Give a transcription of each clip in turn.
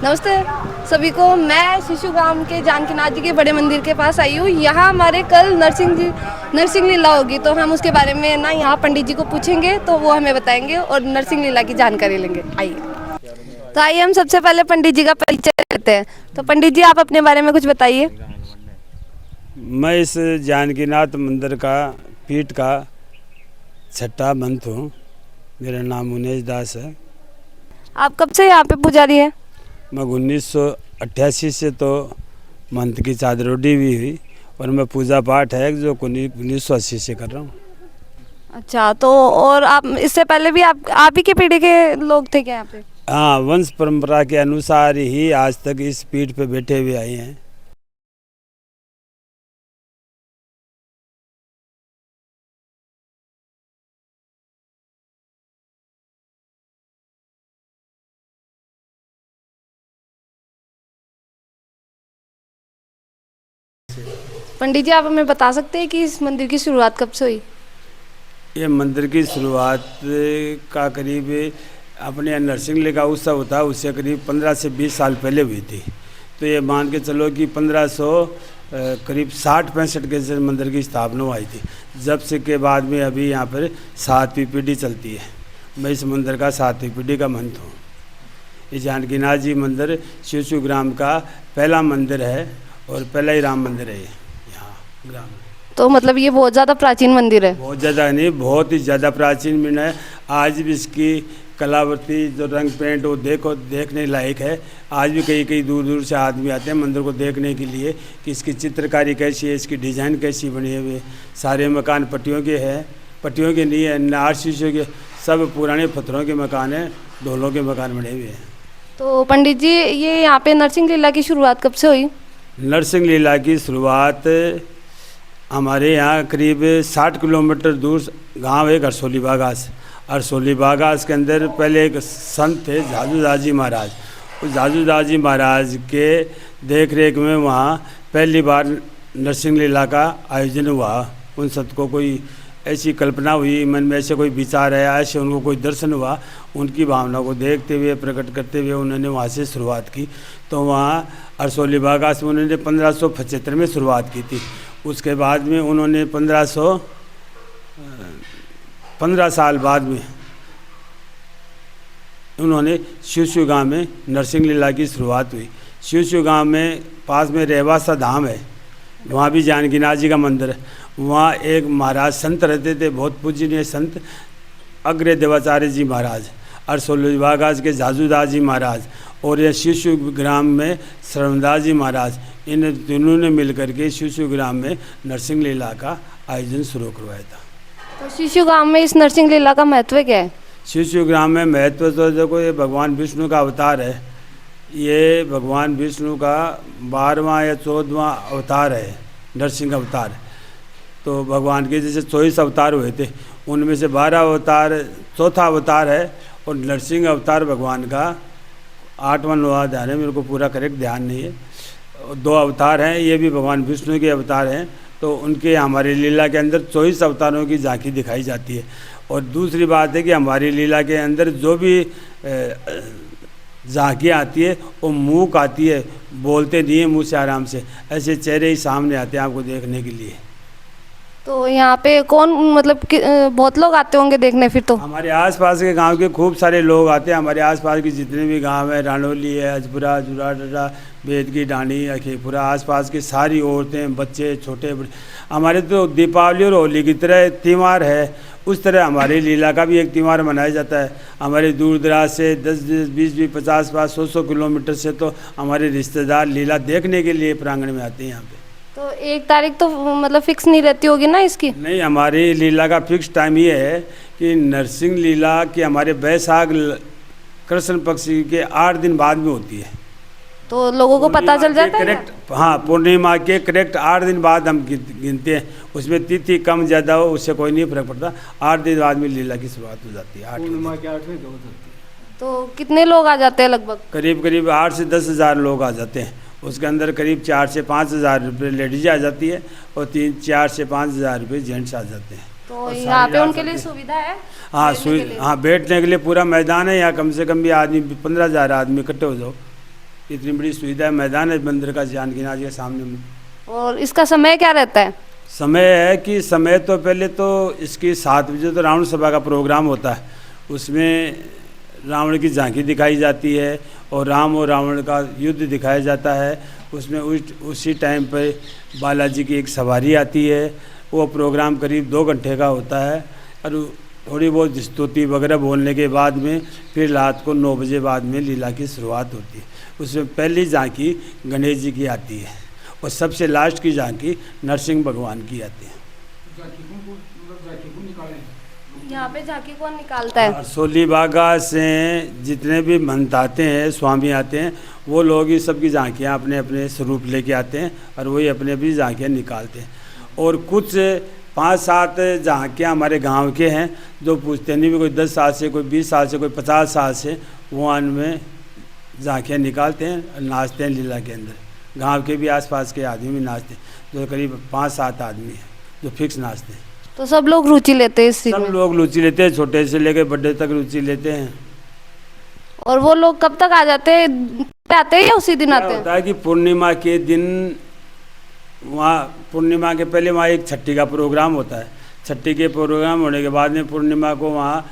नमस्ते सभी को। मैं शिशु ग्राम के जानकीनाथ जी के बड़े मंदिर के पास आई हूँ। यहाँ हमारे कल नरसिंह लीला होगी, तो हम उसके बारे में ना यहाँ पंडित जी को पूछेंगे, तो वो हमें बताएंगे और नरसिंह लीला की जानकारी लेंगे। आइए, तो आइए हम सबसे पहले पंडित जी का परिचय करते हैं। तो पंडित जी, आप अपने बारे में कुछ बताइए। मैं इस जानकीनाथ मंदिर का पीठ का छठा महंत हूँ। मेरा नाम उनेश दास है। आप कब से यहाँ पे पुजारी है? मैं 1988 से तो महंत की चादर ओढ़ी भी हुई और मैं पूजा पाठ है जो 1980 से कर रहा हूँ। अच्छा, तो और आप इससे पहले भी आप ही के पीढ़ी के लोग थे क्या यहाँ पे? हाँ, वंश परंपरा के अनुसार ही आज तक इस पीठ पे बैठे हुए आए हैं। पंडित जी, आप हमें बता सकते हैं कि इस मंदिर की शुरुआत कब से हुई? ये मंदिर की शुरुआत का करीब अपने नरसिंह लीला का उत्सव होता है, उससे करीब 15 से 20 साल पहले हुई थी। तो ये मान के चलो कि 1500 करीब 60-65 के से मंदिर की स्थापना हुई थी। जब से के बाद में अभी यहाँ पर 7वीं पीढ़ी चलती है। मैं इस मंदिर का 7वीं पीढ़ी का महंत हूँ। ये जानकीनाथ जी मंदिर शिशु ग्राम का पहला मंदिर है और पहला ही राम मंदिर है यहाँ ग्राम में। तो मतलब ये बहुत ज़्यादा प्राचीन मंदिर है? बहुत ज़्यादा नहीं, बहुत ही ज़्यादा प्राचीन मंदिर है। आज भी इसकी कलावृत्ति जो रंग पेंट वो देखने लायक है। आज भी कई दूर दूर से आदमी आते हैं मंदिर को देखने के लिए कि इसकी चित्रकारी कैसी है, इसकी डिज़ाइन कैसी बनी हुई है। सारे मकान पट्टियों के हैं, पट्टियों के नहीं है, नार शीशों के, सब पुराने पत्थरों के मकान हैं, ढोलों के मकान बने हुए हैं। तो पंडित जी, ये यहाँ पे नरसिंह लीला की शुरुआत कब से हुई? नरसिंह लीला की शुरुआत हमारे यहाँ करीब 60 किलोमीटर दूर गांव है अरसोली बागास। अरसोली बागास के अंदर पहले एक संत थे जाजूदास जी महाराज। उस जाजूदास जी महाराज के देख रेख में वहाँ पहली बार नरसिंह लीला का आयोजन हुआ। उन संत को कोई ऐसी कल्पना हुई, मन में ऐसे कोई विचार आया, ऐसे उनको कोई दर्शन हुआ। उनकी भावना को देखते हुए, प्रकट करते हुए उन्होंने वहाँ से शुरुआत की। तो वहाँ अरसोली बागास में उन्होंने 1575 में शुरुआत की थी। उसके बाद में उन्होंने 15 साल बाद में उन्होंने शिशु गांव में नरसिंह लीला की शुरुआत हुई। शिशु गांव में पास में रेवासा धाम है, वहाँ भी जानकीनाथ जी का मंदिर है। वहाँ एक महाराज संत रहते थे, बहुत पूजनीय संत अग्र देवाचार्य जी महाराज, अरसोली बागास के जाजूदास जी महाराज और यह शिशु ग्राम में श्रवणदास जी महाराज, इन तीनों ने मिलकर के शिशु ग्राम में नरसिंह लीला का आयोजन शुरू करवाया था। तो शिशु ग्राम में इस नरसिंह लीला का महत्व क्या है? शिशु ग्राम में महत्व तो देखो, ये भगवान विष्णु का अवतार है। ये भगवान विष्णु का 12वां या 14वां अवतार है, नरसिंह अवतार। तो भगवान के जैसे 24 अवतार हुए थे, उनमें से 12 अवतार चौथा अवतार है और नरसिंह अवतार भगवान का 8वां 9वां ध्यान है, मेरे को पूरा करेक्ट ध्यान नहीं है। 2 अवतार हैं, ये भी भगवान विष्णु के अवतार हैं। तो उनके हमारी लीला के अंदर 24 अवतारों की झांकी दिखाई जाती है। और दूसरी बात है कि हमारी लीला के अंदर जो भी झांकी आती है वो मूक आती है, बोलते नहीं है मुँह से, आराम से ऐसे चेहरे ही सामने आते हैं आपको देखने के लिए। तो यहाँ पे कौन मतलब बहुत लोग आते होंगे देखने फिर? तो हमारे आसपास के गांव के खूब सारे लोग आते हैं। हमारे आसपास के जितने भी गांव हैं, रानौली है, अजपुरा, जुराडा, बेदगी, डांडी, अखेपुरा, आसपास की सारी औरतें, बच्चे, छोटे बड़े, हमारे तो दीपावली और होली की तरह त्यौहार है, उस तरह हमारी लीला का भी एक त्यौहार मनाया जाता है। हमारे दूर दराज से 10, 20, 50, 100 किलोमीटर से तो हमारे रिश्तेदार लीला देखने के लिए प्रांगण में आते हैं यहाँ पे। तो एक तारीख तो मतलब फिक्स नहीं रहती होगी ना इसकी? नहीं, हमारी लीला का फिक्स टाइम ये है कि नरसिंह लीला कि हमारे बैसाख कृष्ण पक्ष के 8 दिन बाद में होती है। तो लोगों को पता चल जाता है करेक्ट? हाँ, पूर्णिमा के करेक्ट 8 दिन बाद हम गिनते हैं। उसमें तिथि कम ज़्यादा हो उससे कोई नहीं फर्क पड़ता। 8 दिन बाद में लीला की शुरुआत हो जाती है। पूर्णिमा के 8वें दिन होती है। तो कितने लोग आ जाते हैं लगभग? करीब 8 से 10 हज़ार लोग आ जाते हैं। उसके अंदर करीब 4 से 5 हज़ार रुपये लेडीज आ जाती है और 4 से 5 हज़ार रुपये जेंट्स आ जाते हैं। तो यहाँ पे उनके लिए सुविधा है? हाँ, बैठने के लिए पूरा मैदान है। यहाँ कम से कम भी आदमी 15,000 आदमी इकट्ठे हो जाओ। इतनी बड़ी सुविधा मैदान है मंदिर का जानकी नाथ जी के सामने में। और इसका समय क्या रहता है? समय है कि समय तो पहले तो इसकी 7 बजे तो रावण सभा का प्रोग्राम होता है, उसमें रावण की झांकी दिखाई जाती है और राम और रावण का युद्ध दिखाया जाता है। उसमें उसी टाइम पर बालाजी की एक सवारी आती है, वो प्रोग्राम करीब 2 घंटे का होता है और थोड़ी बहुत स्तुति वगैरह बोलने के बाद में फिर रात को 9 बजे बाद में लीला की शुरुआत होती है। उसमें पहली झांकी गणेश जी की आती है और सबसे लास्ट की झांकी नरसिंह भगवान की आती है। यहाँ पे झांकी कौन निकालता है? हरसोली बागा से जितने भी महंत आते हैं, स्वामी आते हैं, वो लोग ही सबकी झांकियाँ अपने अपने स्वरूप लेके आते हैं और वही अपने अपनी झांकियाँ निकालते हैं। और कुछ 5-7 झांकियाँ हमारे गांव के हैं जो पूछते नहीं भी, कोई 10 साल से, कोई 20 साल से, कोई 50 साल से वो में झांकियाँ निकालते हैं, नाचते हैं लीला के अंदर। गांव के भी आसपास के आदमी भी नाचते हैं, जो करीब 5-7 आदमी हैं जो फिक्स नाचते हैं। तो सब लोग रुचि लेते हैं इस चीज़ में? सब लोग रुचि लेते हैं, छोटे से लेकर बड़े तक रुचि लेते हैं। और वो लोग कब तक आ जाते हैं? आते हैं या उसी दिन आते हैं? होता है कि पूर्णिमा के दिन वहाँ, पूर्णिमा के पहले वहाँ एक छठी का प्रोग्राम होता है। छठी के प्रोग्राम होने के बाद में पूर्णिमा को वहाँ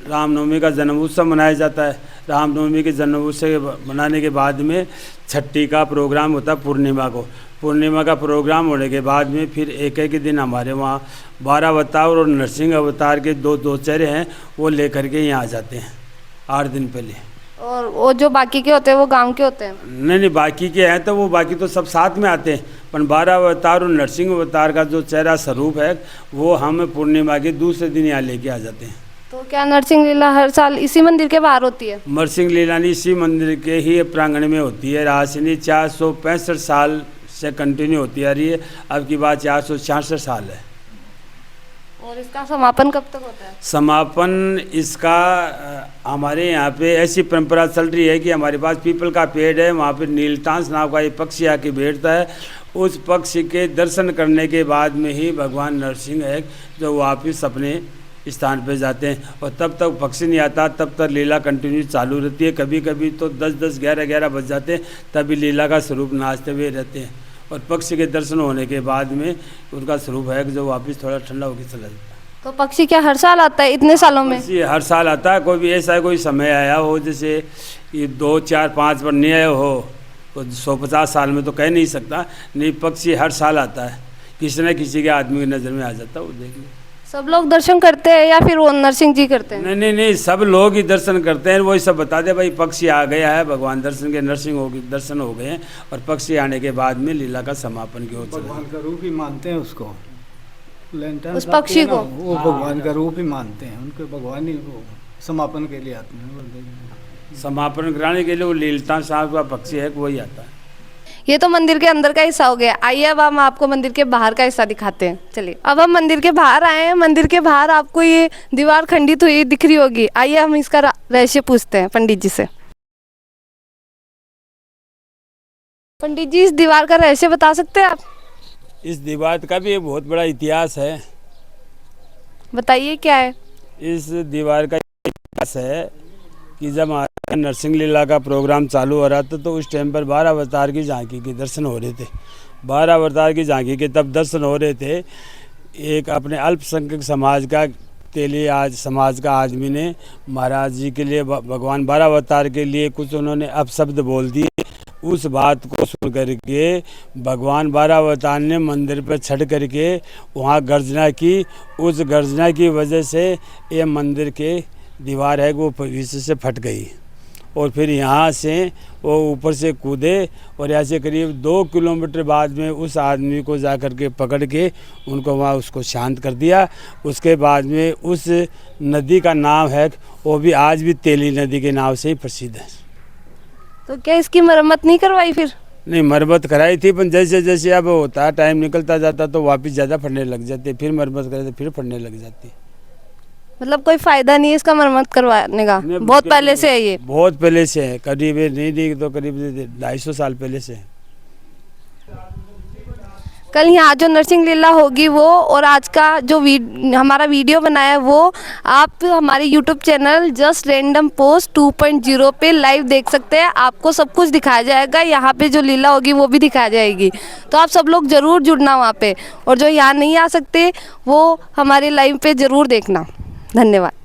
रामनवमी का जन्म उत्सव मनाया जाता है। रामनवमी के जन्म उत्सव मनाने के बाद में छठी का प्रोग्राम होता है पूर्णिमा को। पूर्णिमा का प्रोग्राम होने के बाद में फिर एक एक दिन हमारे वहाँ 12 अवतार और नरसिंह अवतार के दो चेहरे हैं, वो लेकर के यहाँ आ जाते हैं 8 दिन पहले। और वो जो बाकी के होते हैं वो गांव के होते हैं? नहीं, बाकी के हैं तो वो बाकी तो सब साथ में आते हैं, पर 12 अवतार और नरसिंह अवतार का जो चेहरा स्वरूप है वो हम पूर्णिमा के दूसरे दिन यहाँ लेके आ जाते हैं। तो क्या नरसिंह लीला हर साल इसी मंदिर के बाहर होती है? नरसिंह लीला इसी मंदिर के ही प्रांगण में होती है। रासिनी 465 साल से कंटिन्यू होती आ रही है, अब की बात 466 साल है। और इसका समापन कब तक होता है? समापन इसका हमारे यहाँ पे ऐसी परंपरा चल रही है कि हमारे पास पीपल का पेड़ है, वहाँ पे नीलटांस नाव का एक पक्षी आके बैठता है। उस पक्षी के दर्शन करने के बाद में ही भगवान नरसिंह है जो वापिस अपने स्थान पे जाते हैं, और तब तक पक्षी नहीं आता तब तक लीला कंटिन्यू चालू रहती है। कभी कभी तो 10-10, 11-11 बज जाते हैं, तभी लीला का स्वरूप नाचते हुए रहते हैं। और पक्षी के दर्शन होने के बाद में उनका स्वरूप है कि जो वापस थोड़ा ठंडा होकर चला जाता है। तो पक्षी क्या हर साल आता है इतने सालों में? पक्षी हर साल आता है। कोई भी ऐसा कोई समय आया हो जैसे ये 2, 4, 5 बार नहीं आया हो तो 150 साल में तो कह नहीं सकता, नहीं पक्षी हर साल आता है, किसी न किसी के आदमी की नज़र में आ जाता है। वो देखिए सब लोग दर्शन करते हैं या फिर वो नरसिंह जी करते हैं? नहीं, सब लोग ही दर्शन करते हैं। वही सब बता दे भाई पक्षी आ गया है, भगवान दर्शन के नरसिंह दर्शन हो गए हैं, और पक्षी आने के बाद में लीला का समापन की ओर भगवान का रूप ही मानते हैं उसको, उस पक्षी को वो भगवान का रूप ही मानते हैं, उनके भगवान ही वो समापन के लिए आते हैं। समापन कराने के लिए वो लीलता साहब का पक्षी है वही आता है। ये तो मंदिर के अंदर का हिस्सा हो गया। आइए अब हम आपको मंदिर के बाहर का हिस्सा दिखाते हैं। चलिए अब हम मंदिर के बाहर आए हैं। मंदिर के बाहर आपको ये दीवार खंडित हुई दिख रही होगी। आइए हम इसका रहस्य पूछते हैं पंडित जी से। पंडित जी, इस दीवार का रहस्य बता सकते हैं आप? इस दीवार का भी बहुत बड़ा इतिहास है। बताइए क्या है? इस दीवार का इतिहास है कि जब नरसिंह लीला का प्रोग्राम चालू हो रहा था तो उस टाइम पर 12 अवतार की झांकी के दर्शन हो रहे थे। 12 अवतार की झांकी के तब दर्शन हो रहे थे। एक अपने अल्पसंख्यक समाज का तेली आज समाज का आदमी ने महाराज जी के लिए भगवान 12 अवतार के लिए कुछ उन्होंने अपशब्द बोल दिए। उस बात को सुन करके भगवान 12 अवतार ने मंदिर पर चढ़ करके वहाँ गर्जना की। उस गर्जना की वजह से ये मंदिर के दीवार है वो पीछे से फट गई, और फिर यहाँ से वो ऊपर से कूदे, और ऐसे करीब 2 किलोमीटर बाद में उस आदमी को जा कर के पकड़ के उनको वहाँ उसको शांत कर दिया। उसके बाद में उस नदी का नाम है वो भी आज भी तेली नदी के नाम से ही प्रसिद्ध है। तो क्या इसकी मरम्मत नहीं करवाई फिर? नहीं, मरम्मत कराई थी, पर जैसे जैसे अब होता टाइम निकलता जाता तो वापस ज़्यादा फटने लग जाते, फिर मरम्मत कराते फिर फटने लग जाती। मतलब कोई फायदा नहीं है इसका मरम्मत करवाने का? बहुत पहले से है ये? बहुत पहले से है, करीब नहीं तो करीब 250 साल पहले से है। कल यहाँ जो नरसिंह लीला होगी वो, और आज का जो हमारा वीडियो बनाया है वो आप हमारे YouTube channel just random post 2.0 पे लाइव देख सकते हैं। आपको सब कुछ दिखाया जाएगा, यहाँ पे जो लीला होगी वो भी दिखाई जाएगी। तो आप सब लोग ज़रूर जुड़ना वहाँ पे, और जो यहाँ नहीं आ सकते वो हमारे लाइव पे ज़रूर देखना। धन्यवाद।